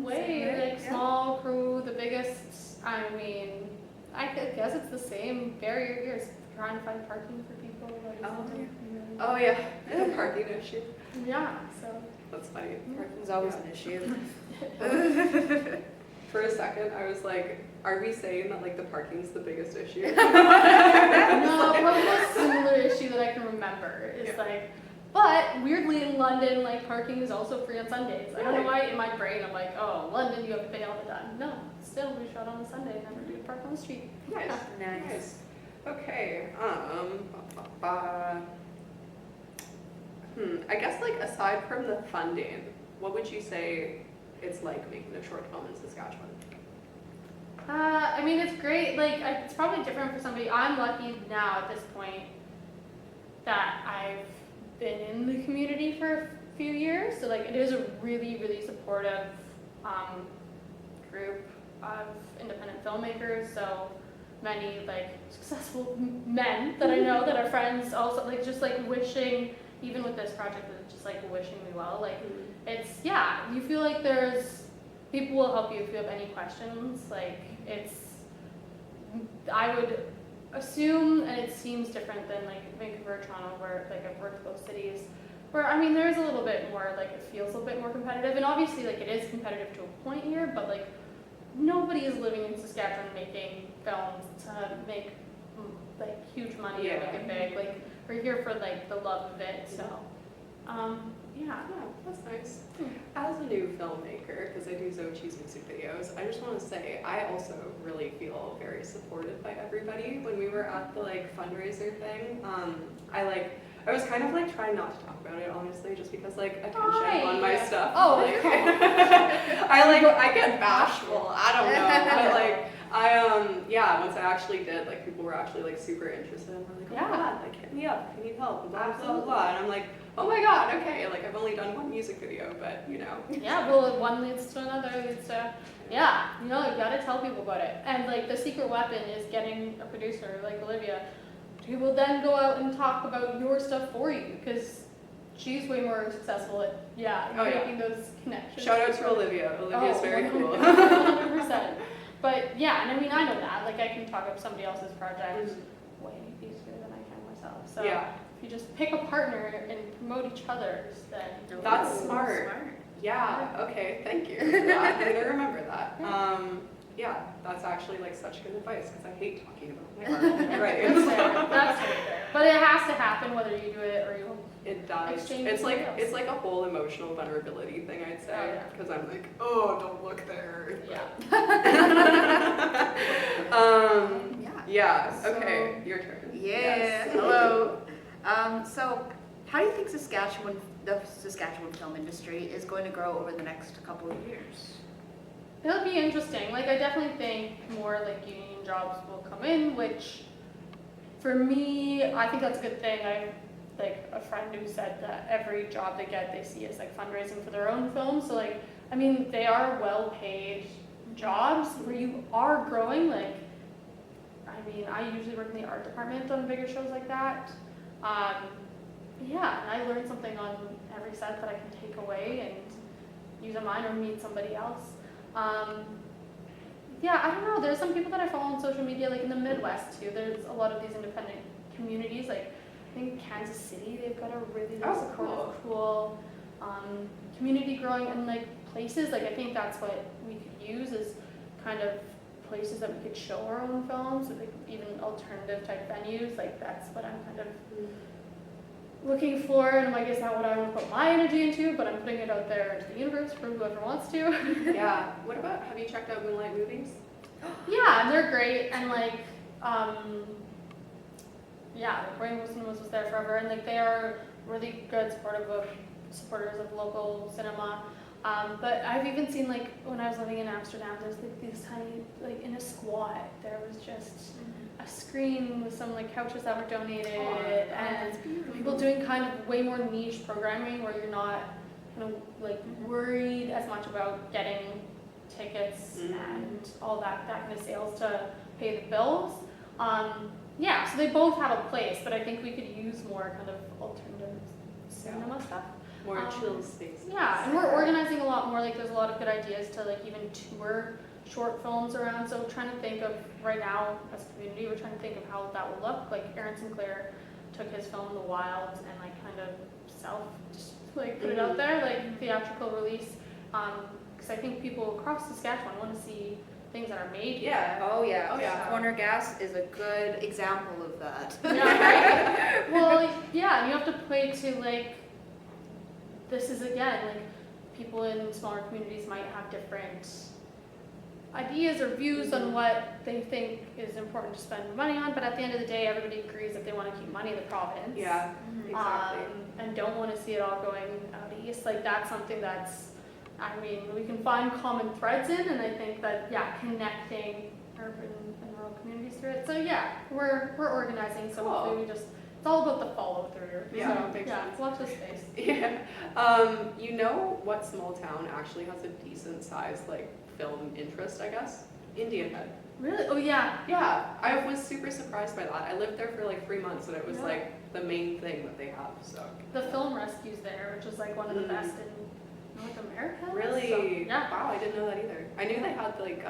[SPEAKER 3] way, like small crew, the biggest. I mean, I guess it's the same barrier here, is trying to find parking for people. Like,
[SPEAKER 2] Oh yeah, the parking issue.
[SPEAKER 3] yeah, so.
[SPEAKER 2] That's funny.
[SPEAKER 1] Parking's always an issue.
[SPEAKER 2] For a second, I was like, are we saying that like the parking's the biggest issue?
[SPEAKER 3] No, probably the most similar issue that I can remember is like, but weirdly in London, like parking is also free on Sundays. I don't know why in my brain I'm like, oh, London, you have to pay all the time. No, still we shot on a Sunday and never do park on the street.
[SPEAKER 2] Nice.
[SPEAKER 1] Nice.
[SPEAKER 2] Okay. I guess like aside from the funding, what would you say it's like making a short film in Saskatchewan?
[SPEAKER 3] I mean, it's great. Like, it's probably different for somebody. I'm lucky now at this point that I've been in the community for a few years. So, like, it is a really, really supportive group of independent filmmakers. So many, like, successful men that I know that are friends also, like, just, like, wishing, even with this project, just, like, wishing me well. Like, it's, yeah, you feel like people will help you if you have any questions. Like, I would assume, and it seems different than like Vancouver or Toronto, where like I've worked both cities, where I mean there's a little bit more, like it feels a bit more competitive, and obviously like it is competitive to a point here, but like nobody is living in Saskatchewan making films to make like huge money or make it big. Like we're here for like the love of it, so yeah,
[SPEAKER 2] that's nice. As a new filmmaker, because I do Xochi's music videos, I just want to say I also really feel very supported by everybody. When we were at the like fundraiser thing, I was kind of like trying not to talk about it honestly, just because like attention on my stuff.
[SPEAKER 3] Oh,
[SPEAKER 2] like, I get bashful. I don't know, but like once I actually did, like people were actually like super interested and were like, oh my God, like hit me up if you need help, blah blah blah, and I'm like, oh my God, okay, like I've only done one music video, but you know.
[SPEAKER 3] Yeah, well, one leads to another, leads to, yeah, you know, you gotta tell people about it. And like the secret weapon is getting a producer like Olivia who will then go out and talk about your stuff for you, because she's way more successful at making those connections.
[SPEAKER 2] Shout out to Olivia. Olivia's very cool.
[SPEAKER 3] 100%. But yeah, and I mean, I know that. Like, I can talk up somebody else's project way easier than I can myself. So if you just pick a partner and promote each other's, then
[SPEAKER 2] that's smart. Yeah. Okay. Thank you. I'm gonna remember that. Yeah, that's actually like such good advice because I hate talking about my art. Right.
[SPEAKER 3] That's fair. That's totally fair. But it has to happen whether you do it or you don't.
[SPEAKER 2] It does.
[SPEAKER 3] Exchange
[SPEAKER 2] It's
[SPEAKER 3] with
[SPEAKER 2] like
[SPEAKER 3] somebody else.
[SPEAKER 2] it's like a whole emotional vulnerability thing, I'd say.
[SPEAKER 3] Oh, yeah.
[SPEAKER 2] Because I'm like, oh, don't look there.
[SPEAKER 3] Yeah.
[SPEAKER 2] Yeah.
[SPEAKER 3] So-
[SPEAKER 2] Okay. Your turn.
[SPEAKER 1] Yeah.
[SPEAKER 2] Yes.
[SPEAKER 1] Hello. So, how do you think the Saskatchewan film industry is going to grow over the next couple of years?
[SPEAKER 3] It'll be interesting. Like, I definitely think more like union jobs will come in, which for me, I think that's a good thing. I like a friend who said that every job they get, they see as like fundraising for their own film. So like, I mean, they are well-paid jobs where you are growing. Like, I mean, I usually work in the art department on bigger shows like that. Yeah, and I learned something on every set that I can take away and use on mine or meet somebody else. Yeah, I don't know. There's some people that I follow on social media, like in the Midwest too. There's a lot of these independent communities. Like, I think Kansas City, they've got a really supportive, cool community growing, and like places. Like, I think that's what we could use is kind of places that we could show our own films, like even alternative type venues. Like, that's what I'm kind of looking for, and I guess not what I want to put my energy into, but I'm putting it out there to the universe for whoever wants to.
[SPEAKER 2] Yeah. What about, have you checked out Moonlight Movies?
[SPEAKER 3] Yeah, and they're great, and like, yeah, like Rainbow Cinemas was there forever, and like they are really good supporters of local cinema. But I've even seen, like, when I was living in Amsterdam, there's like these tiny, like in a squat, there was just a screen with some like couches that were donated, and people doing kind of way more niche programming where you're not kind of like worried as much about getting tickets and all that kind of sales to pay the bills. Yeah, so they both have a place, but I think we could use more kind of alternative cinema stuff.
[SPEAKER 2] More chill space.
[SPEAKER 3] Yeah, and we're organizing a lot more. Like, there's a lot of good ideas to like even tour short films around. So trying to think of right now as a community, we're trying to think of how that will look. Like, Aaron Sinclair took his film The Wild and like kind of put it out there, like theatrical release. Because I think people across Saskatchewan want to see things that are made.
[SPEAKER 2] Yeah.
[SPEAKER 1] Oh yeah.
[SPEAKER 2] Oh, yeah.
[SPEAKER 1] Corner Gas is a good example of that.
[SPEAKER 3] Yeah, right? Well, yeah, and you have to play to like, this is again, like, people in smaller communities might have different ideas or views on what they think is important to spend money on, but at the end of the day, everybody agrees that they want to keep money in the province.
[SPEAKER 2] Yeah, exactly.
[SPEAKER 3] And don't want to see it all going out east. Like, that's something that's, I mean, we can find common threads in, and I think that, yeah, connecting urban and rural communities through it. So yeah, we're organizing, so hopefully we just, it's all about the follow through.
[SPEAKER 2] Yeah,
[SPEAKER 3] so,
[SPEAKER 2] makes
[SPEAKER 3] yeah,
[SPEAKER 2] sense.
[SPEAKER 3] watch this space.
[SPEAKER 2] Yeah. You know what small town actually has a decent sized like film interest, I guess? Indian Head.
[SPEAKER 3] Really? Oh yeah.
[SPEAKER 2] Yeah, I was super surprised by that. I lived there for like 3 months and it was like the main thing that they have, so.
[SPEAKER 3] The film rescues there, which is like one of the best in North America.
[SPEAKER 2] Really?
[SPEAKER 3] So, yeah.
[SPEAKER 2] Wow, I didn't know that either. I knew they had like,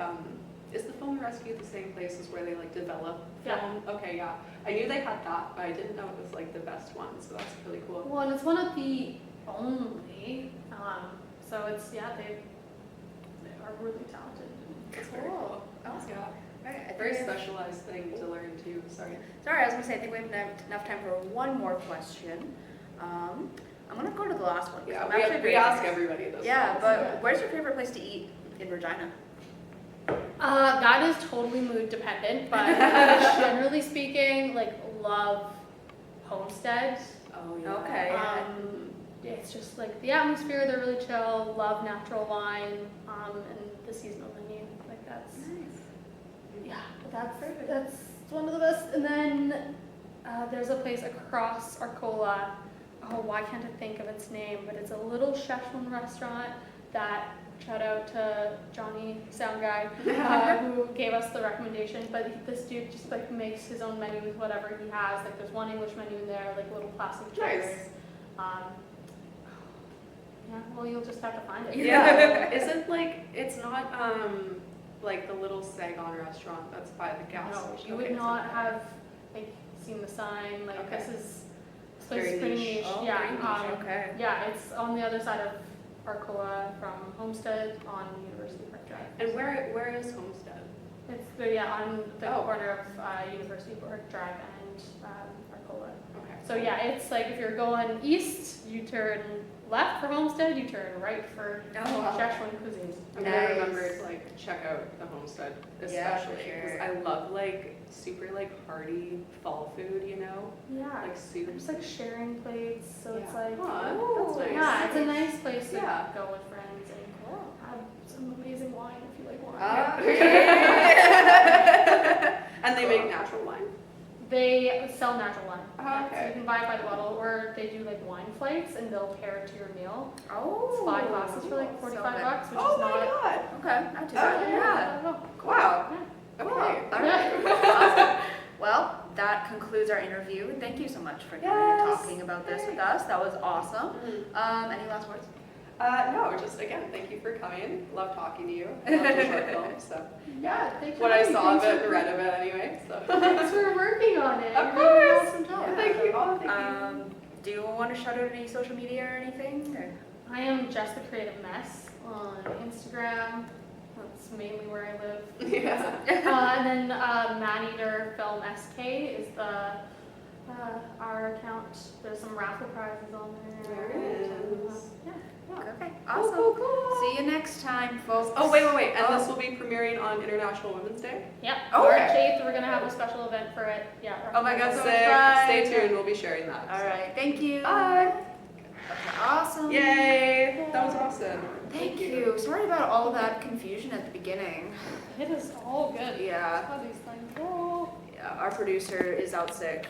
[SPEAKER 2] is the film rescue the same places where they like develop film?
[SPEAKER 3] Yeah.
[SPEAKER 2] Okay, yeah. I knew they had that, but I didn't know it was like the best one, so that's really cool.
[SPEAKER 3] Well, and it's one of the only. So it's, yeah, they are really talented.
[SPEAKER 2] It's very cool.
[SPEAKER 1] Oh,
[SPEAKER 2] Yeah.
[SPEAKER 1] right.
[SPEAKER 2] Very specialized thing to learn too, sorry.
[SPEAKER 1] Sorry, I was gonna say I think we have enough time for one more question. I'm gonna go to the last one. 'Cause
[SPEAKER 2] Yeah,
[SPEAKER 1] I'm actually
[SPEAKER 2] we
[SPEAKER 1] very
[SPEAKER 2] ask
[SPEAKER 1] curious.
[SPEAKER 2] everybody this.
[SPEAKER 1] Yeah,
[SPEAKER 2] one,
[SPEAKER 1] but
[SPEAKER 2] so.
[SPEAKER 1] where's your favorite place to eat in Regina?
[SPEAKER 3] That is totally mood dependent, but generally speaking, like, love Homestead.
[SPEAKER 2] Oh yeah.
[SPEAKER 1] Okay.
[SPEAKER 3] It's just like the atmosphere, they're really chill, love natural wine, and the seasonal menu. Like, that's, yeah, but that's one of the best. And then there's a place across Arcola. Oh, why can't I think of its name? But it's a little Szechuan restaurant that, shout out to Johnny, sound guy, who gave us the recommendation. But this dude just like makes his own menu with whatever he has. Like, there's one English menu in there, like little plastic chairs.
[SPEAKER 2] Nice.
[SPEAKER 3] Yeah, well, you'll just have to find it.
[SPEAKER 2] Yeah. Isn't like, it's not like the little Saigon restaurant that's by the gas
[SPEAKER 3] No,
[SPEAKER 2] station?
[SPEAKER 3] you
[SPEAKER 2] Okay,
[SPEAKER 3] would
[SPEAKER 2] it's
[SPEAKER 3] not have like seen the sign. Like
[SPEAKER 2] Okay.
[SPEAKER 3] this place
[SPEAKER 2] Very
[SPEAKER 3] is pretty
[SPEAKER 2] niche.
[SPEAKER 3] niche.
[SPEAKER 1] Oh,
[SPEAKER 3] Yeah,
[SPEAKER 1] very niche, okay.
[SPEAKER 3] yeah, it's on the other side of Arcola from Homestead on University Park Drive.
[SPEAKER 2] And where is Homestead?
[SPEAKER 3] It's on the
[SPEAKER 2] Oh.
[SPEAKER 3] corner of University Park Drive and Arcola.
[SPEAKER 2] Okay.
[SPEAKER 3] So yeah, it's like if you're going east, you turn left for Homestead, you turn right for
[SPEAKER 1] Oh, wow.
[SPEAKER 3] Saskatchewan cuisine.
[SPEAKER 2] I'm
[SPEAKER 1] Nice.
[SPEAKER 2] gonna remember to like check out the Homestead,
[SPEAKER 1] Yeah, for
[SPEAKER 2] especially because
[SPEAKER 1] sure.
[SPEAKER 2] I love like super like hearty fall food, you know,
[SPEAKER 3] Yeah,
[SPEAKER 2] like soups.
[SPEAKER 3] there's like sharing plates, so it's
[SPEAKER 2] Yeah.
[SPEAKER 3] like
[SPEAKER 2] Aw, that's nice.
[SPEAKER 3] yeah, it's a nice place to
[SPEAKER 2] Yeah.
[SPEAKER 3] go with friends and have some amazing wine if you like wine.
[SPEAKER 2] And they make natural wine.
[SPEAKER 3] They sell natural wine.
[SPEAKER 2] Oh,
[SPEAKER 3] Yeah, so
[SPEAKER 2] okay.
[SPEAKER 3] you can buy it by the bottle, or they do like wine flights and they'll pair it to your meal.
[SPEAKER 1] Oh.
[SPEAKER 3] It's 5 glasses for like
[SPEAKER 1] So
[SPEAKER 3] 45
[SPEAKER 1] good.
[SPEAKER 3] bucks, which
[SPEAKER 2] Oh
[SPEAKER 3] is
[SPEAKER 2] my
[SPEAKER 3] not.
[SPEAKER 2] god.
[SPEAKER 1] Okay, not too
[SPEAKER 2] Oh,
[SPEAKER 1] bad.
[SPEAKER 2] yeah.
[SPEAKER 1] Yeah.
[SPEAKER 2] Wow.
[SPEAKER 3] Yeah.
[SPEAKER 2] Okay.
[SPEAKER 1] All right. Awesome. Well, that concludes our interview. Thank you so much for coming and
[SPEAKER 2] Yes.
[SPEAKER 1] talking about this with us. That was awesome.
[SPEAKER 2] Mhm.
[SPEAKER 1] Any last words?
[SPEAKER 2] No, just again, thank you for coming. Love talking to you. I love the short film, so
[SPEAKER 3] Yeah, thanks for
[SPEAKER 2] what I
[SPEAKER 3] having me.
[SPEAKER 2] saw of
[SPEAKER 3] Thanks
[SPEAKER 2] it and
[SPEAKER 3] for-
[SPEAKER 2] read of it anyway. So
[SPEAKER 3] Thanks for working on it.
[SPEAKER 2] Of
[SPEAKER 3] You're doing an
[SPEAKER 2] course.
[SPEAKER 3] awesome job.
[SPEAKER 1] Yeah.
[SPEAKER 2] Thank you. Oh, thank you.
[SPEAKER 1] Do you want to shout out any social media or anything? Or?
[SPEAKER 3] I am Just the Creative Mess on Instagram. That's mainly where I live.
[SPEAKER 2] Yeah.
[SPEAKER 3] And then Maneater Film SK is our account. There's some raffle prizes on there.
[SPEAKER 2] There is.
[SPEAKER 3] Yeah.
[SPEAKER 1] Okay,
[SPEAKER 2] Cool,
[SPEAKER 1] awesome.
[SPEAKER 2] cool, cool.
[SPEAKER 1] See you next time, folks.
[SPEAKER 2] Oh, wait. And
[SPEAKER 1] Oh.
[SPEAKER 2] this will be premiering on International Women's Day?
[SPEAKER 3] Yep.
[SPEAKER 1] Oh,
[SPEAKER 3] March
[SPEAKER 1] okay.
[SPEAKER 3] 8th, we're gonna have a special event for it. Yeah.
[SPEAKER 1] Oh my God, so
[SPEAKER 2] Sick.
[SPEAKER 1] fun.
[SPEAKER 2] Stay tuned. We'll be sharing that.
[SPEAKER 1] All right, thank you.
[SPEAKER 2] Bye.
[SPEAKER 1] Okay, awesome.
[SPEAKER 2] Yay. That was awesome.
[SPEAKER 1] Thank you. Sorry about all that confusion at the beginning.
[SPEAKER 3] It is all good.
[SPEAKER 1] Yeah.
[SPEAKER 3] How these things go.
[SPEAKER 1] Yeah, our producer is out sick.